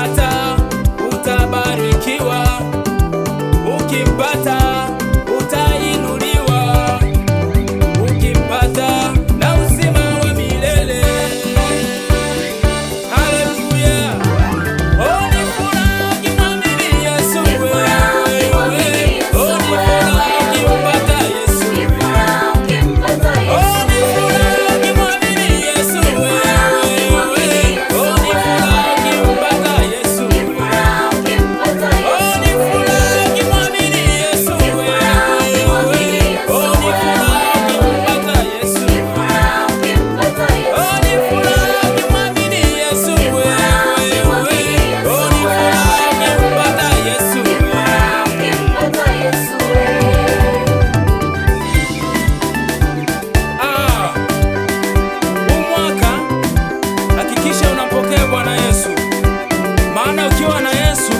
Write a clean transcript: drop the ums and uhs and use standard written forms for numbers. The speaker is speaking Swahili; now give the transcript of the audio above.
ukimpata utabarikiwa, ukimpata utainuliwa, ukimpata na uzima wa milele. Haleluya! Oh, ni furaha ukimwamini Yesu wewe. Oh, ni furaha ukimpata Yesu. Oh, ni furaha ukimwamini Yesu wewe. Oh, ni furaha ukimpata Yesu. Oh, ni furaha ukimwamini Yesu wewe. Oh, ni furaha ukimpata Yesu. Oh, ni furaha ukimwamini Yesu wewe. Oh, ni furaha ukimpata Yesu. Huu mwaka hakikisha unampokea Bwana Yesu, maana ukiwa na Yesu